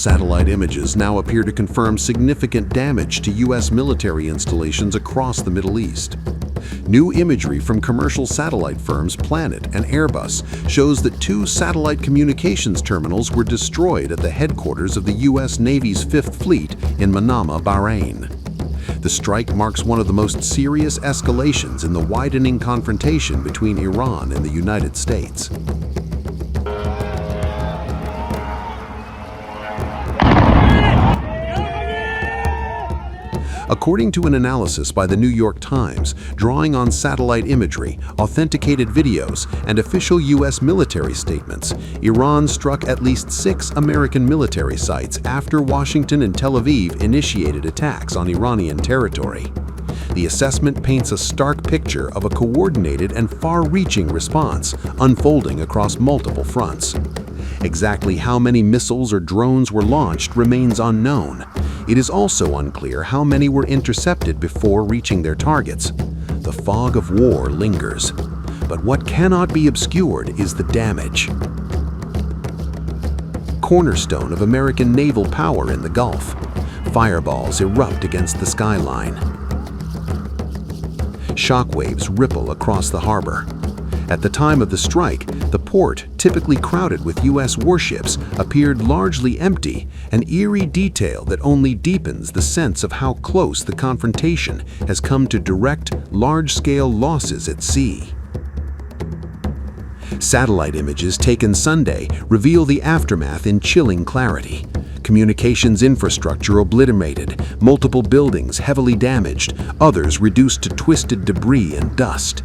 Satellite images now appear to confirm significant damage to U.S. military installations across the Middle East. New imagery from commercial satellite firms Planet and Airbus shows that 2 satellite communications terminals were destroyed at the headquarters of the U.S. Navy's 5th Fleet in Manama, Bahrain. The strike marks one of the most serious escalations in the widening confrontation between Iran and the United States. According to an analysis by the New York Times, drawing on satellite imagery, authenticated videos, and official U.S. military statements, Iran struck at least 6 American military sites after Washington and Tel Aviv initiated attacks on Iranian territory. The assessment paints a stark picture of a coordinated and far-reaching response unfolding across multiple fronts. Exactly how many missiles or drones were launched remains unknown. It is also unclear how many were intercepted before reaching their targets. The fog of war lingers. But what cannot be obscured is the damage. Cornerstone of American naval power in the Gulf. Fireballs erupt against the skyline. Shockwaves ripple across the harbor. At the time of the strike, the port, typically crowded with U.S. warships, appeared largely empty, an eerie detail that only deepens the sense of how close the confrontation has come to direct, large-scale losses at sea. Satellite images taken Sunday reveal the aftermath in chilling clarity. Communications infrastructure obliterated, multiple buildings heavily damaged, others reduced to twisted debris and dust.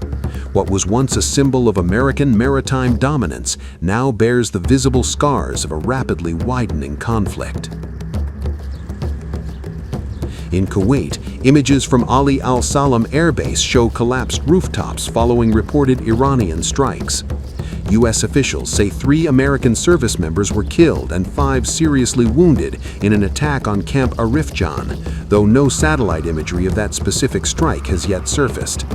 What was once a symbol of American maritime dominance now bears the visible scars of a rapidly widening conflict. In Kuwait, images from Ali al-Salem Air Base show collapsed rooftops following reported Iranian strikes. U.S. officials say 3 American service members were killed and 5 seriously wounded in an attack on Camp Arifjan, though no satellite imagery of that specific strike has yet surfaced.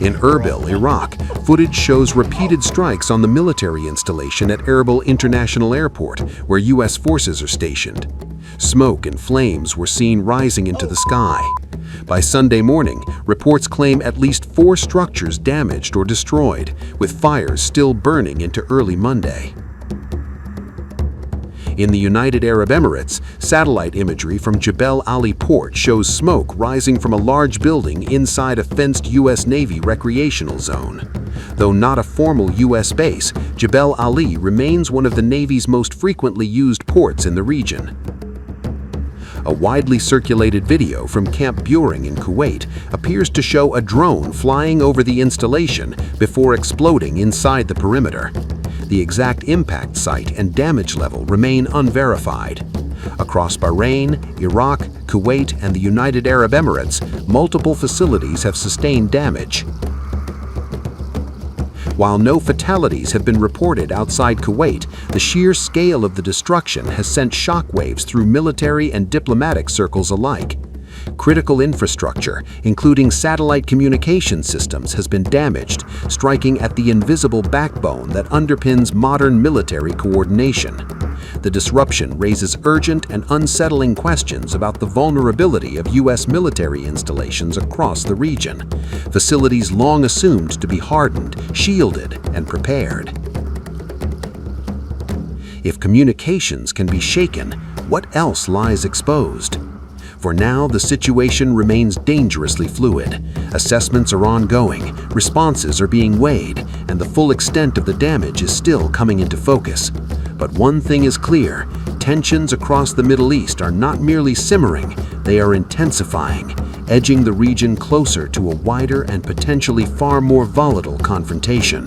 In Erbil, Iraq, footage shows repeated strikes on the military installation at Erbil International Airport, where U.S. forces are stationed. Smoke and flames were seen rising into the sky. By Sunday morning, reports claim at least 4 structures damaged or destroyed, with fires still burning into early Monday. In the United Arab Emirates, satellite imagery from Jebel Ali Port shows smoke rising from a large building inside a fenced U.S. Navy recreational zone. Though not a formal U.S. base, Jebel Ali remains one of the Navy's most frequently used ports in the region. A widely circulated video from Camp Buehring in Kuwait appears to show a drone flying over the installation before exploding inside the perimeter. The exact impact site and damage level remain unverified. Across Bahrain, Iraq, Kuwait, and the United Arab Emirates, multiple facilities have sustained damage. While no fatalities have been reported outside Kuwait, the sheer scale of the destruction has sent shockwaves through military and diplomatic circles alike. Critical infrastructure, including satellite communication systems, has been damaged, striking at the invisible backbone that underpins modern military coordination. The disruption raises urgent and unsettling questions about the vulnerability of U.S. military installations across the region, facilities long assumed to be hardened, shielded, and prepared. If communications can be shaken, what else lies exposed? For now, the situation remains dangerously fluid. Assessments are ongoing, responses are being weighed, and the full extent of the damage is still coming into focus. But one thing is clear: tensions across the Middle East are not merely simmering, they are intensifying, edging the region closer to a wider and potentially far more volatile confrontation.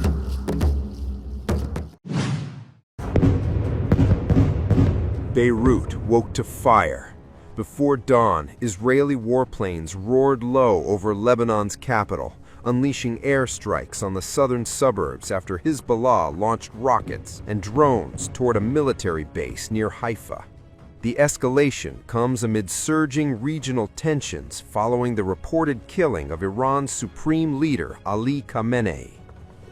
Beirut woke to fire. Before dawn, Israeli warplanes roared low over Lebanon's capital, unleashing airstrikes on the southern suburbs after Hezbollah launched rockets and drones toward a military base near Haifa. The escalation comes amid surging regional tensions following the reported killing of Iran's supreme leader Ali Khamenei.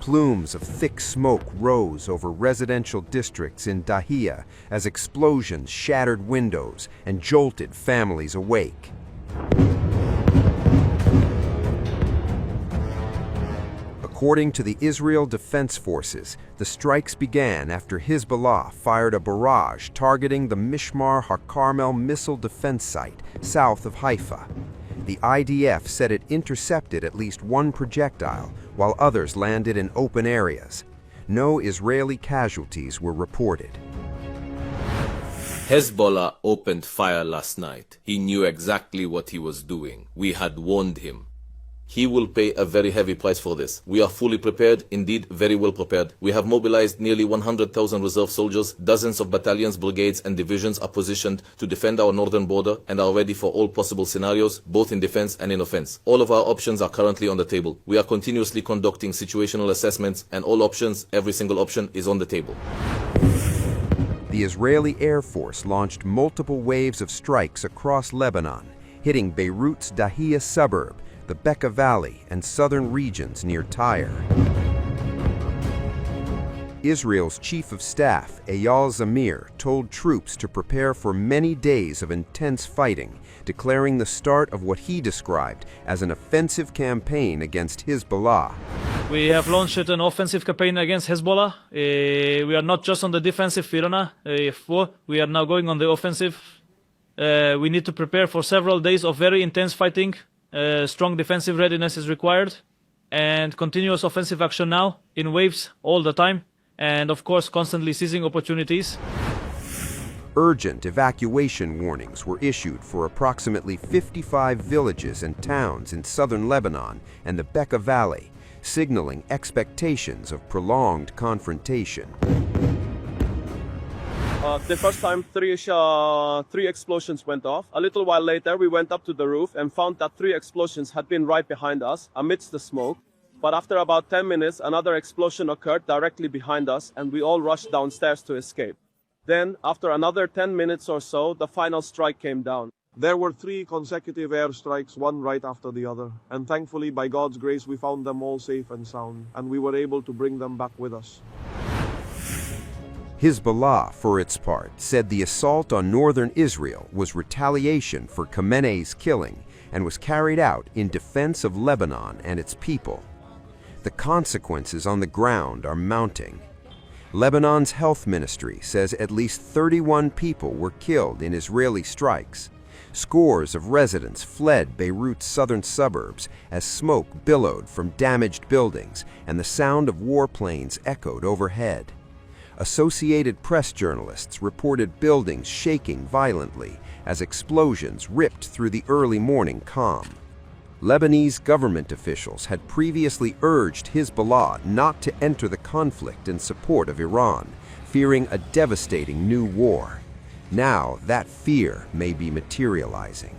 Plumes of thick smoke rose over residential districts in Dahia as explosions shattered windows and jolted families awake. According to the Israel Defense Forces, the strikes began after Hezbollah fired a barrage targeting the Mishmar HaCarmel missile defense site south of Haifa. The IDF said it intercepted at least one projectile, while others landed in open areas. No Israeli casualties were reported. Hezbollah opened fire last night. He knew exactly what he was doing. We had warned him. He will pay a very heavy price for this. We are fully prepared, indeed very well prepared. We have mobilized nearly 100,000 reserve soldiers. Dozens of battalions, brigades and divisions are positioned to defend our northern border and are ready for all possible scenarios, both in defense and in offense. All of our options are currently on the table. We are continuously conducting situational assessments, and all options, every single option, is on the table. The Israeli Air Force launched multiple waves of strikes across Lebanon, hitting Beirut's Dahia suburb, the Bekaa Valley, and southern regions near Tyre. Israel's Chief of Staff, Eyal Zamir, told troops to prepare for many days of intense fighting, declaring the start of what he described as an offensive campaign against Hezbollah. We have launched an offensive campaign against Hezbollah. We are not just on the defensive, Firana. We are now going on the offensive. We need to prepare for several days of very intense fighting. Strong defensive readiness is required, and continuous offensive action now, in waves, all the time, and of course constantly seizing opportunities. Urgent evacuation warnings were issued for approximately 55 villages and towns in southern Lebanon and the Bekaa Valley, signaling expectations of prolonged confrontation. The first time, three explosions went off. A little while later, we went up to the roof and found that 3 explosions had been right behind us, amidst the smoke. But after about 10 minutes, another explosion occurred directly behind us, and we all rushed downstairs to escape. Then, after another 10 minutes or so, the final strike came down. There were 3 consecutive airstrikes, one right after the other. And thankfully, by God's grace, we found them all safe and sound, and we were able to bring them back with us. Hezbollah, for its part, said the assault on northern Israel was retaliation for Khamenei's killing and was carried out in defense of Lebanon and its people. The consequences on the ground are mounting. Lebanon's health ministry says at least 31 people were killed in Israeli strikes. Scores of residents fled Beirut's southern suburbs as smoke billowed from damaged buildings and the sound of warplanes echoed overhead. Associated Press journalists reported buildings shaking violently as explosions ripped through the early morning calm. Lebanese government officials had previously urged Hezbollah not to enter the conflict in support of Iran, fearing a devastating new war. Now that fear may be materializing.